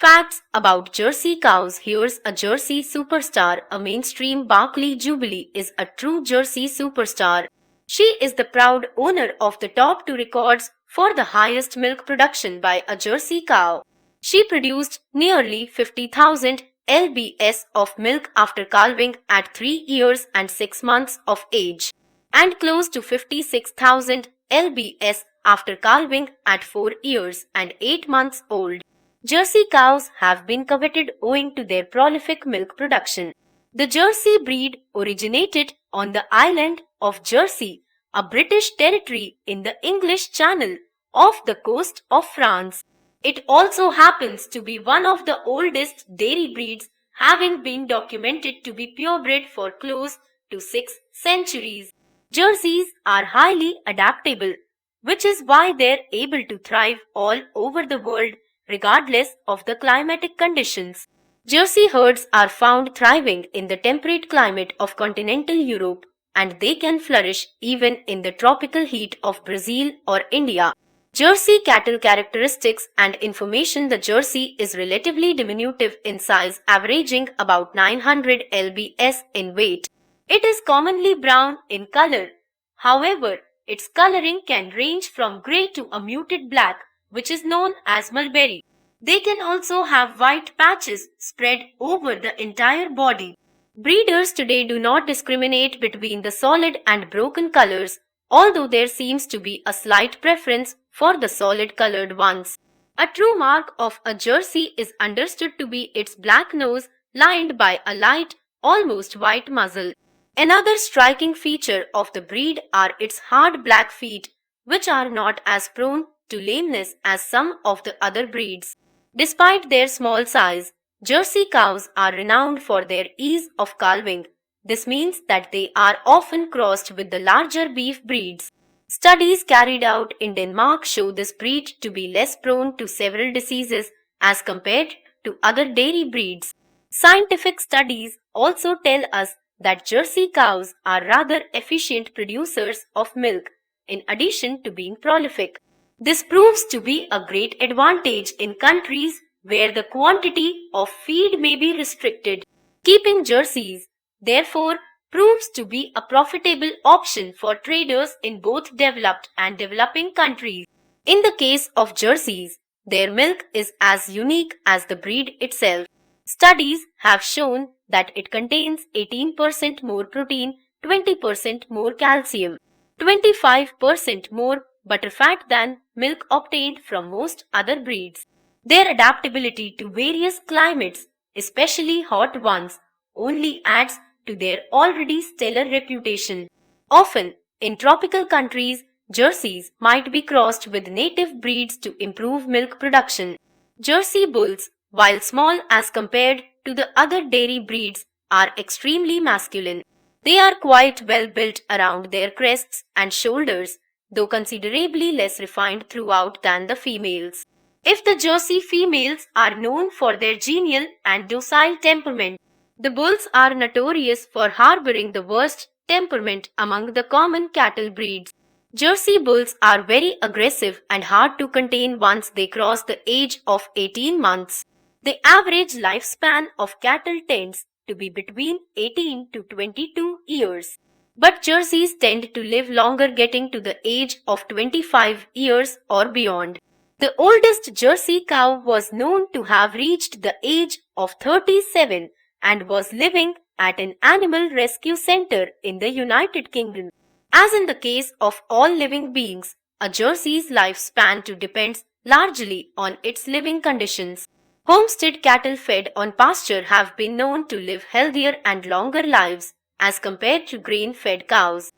Facts about Jersey cows. Here's a Jersey superstar. A mainstream Barkley Jubilee is a true Jersey superstar. She is the proud owner of the top two records for the highest milk production by a Jersey cow. She produced nearly 50,000 lbs of milk after calving at 3 years and 6 months of age, and close to 56,000 lbs after calving at 4 years and 8 months old. Jersey cows have been coveted owing to their prolific milk production. The Jersey breed originated on the island of Jersey, a British territory in the English Channel off the coast of France. It also happens to be one of the oldest dairy breeds, having been documented to be purebred for close to 6 centuries. Jerseys are highly adaptable, which is why they're able to thrive all over the world regardless of the climatic conditions. Jersey herds are found thriving in the temperate climate of continental Europe, and they can flourish even in the tropical heat of Brazil or India. Jersey cattle characteristics and information. The Jersey is relatively diminutive in size, averaging about 900 lbs in weight. It is commonly brown in color. However, its coloring can range from gray to a muted black, which is known as mulberry. They can also have white patches spread over the entire body. Breeders today do not discriminate between the solid and broken colors, although there seems to be a slight preference for the solid colored ones. A true mark of a Jersey is understood to be its black nose lined by a light, almost white muzzle. Another striking feature of the breed are its hard black feet, which are not as prone to lameness as some of the other breeds. Despite their small size, Jersey cows are renowned for their ease of calving. This means that they are often crossed with the larger beef breeds. Studies carried out in Denmark show this breed to be less prone to several diseases as compared to other dairy breeds. Scientific studies also tell us that Jersey cows are rather efficient producers of milk, in addition to being prolific. This proves to be a great advantage in countries where the quantity of feed may be restricted. Keeping Jerseys, therefore, proves to be a profitable option for traders in both developed and developing countries. In the case of Jerseys, their milk is as unique as the breed itself. Studies have shown that it contains 18% more protein, 20% more calcium, 25% more butterfat than milk obtained from most other breeds. Their adaptability to various climates, especially hot ones, only adds to their already stellar reputation. Often, in tropical countries, Jerseys might be crossed with native breeds to improve milk production. Jersey bulls, while small as compared to the other dairy breeds, are extremely masculine. They are quite well built around their crests and shoulders, though considerably less refined throughout than the females. If the Jersey females are known for their genial and docile temperament, the bulls are notorious for harboring the worst temperament among the common cattle breeds. Jersey bulls are very aggressive and hard to contain once they cross the age of 18 months. The average lifespan of cattle tends to be between 18 to 22 years. But Jerseys tend to live longer, getting to the age of 25 years or beyond. The oldest Jersey cow was known to have reached the age of 37 and was living at an animal rescue center in the United Kingdom. As in the case of all living beings, a Jersey's lifespan too depends largely on its living conditions. Homestead cattle fed on pasture have been known to live healthier and longer lives as compared to grain-fed cows.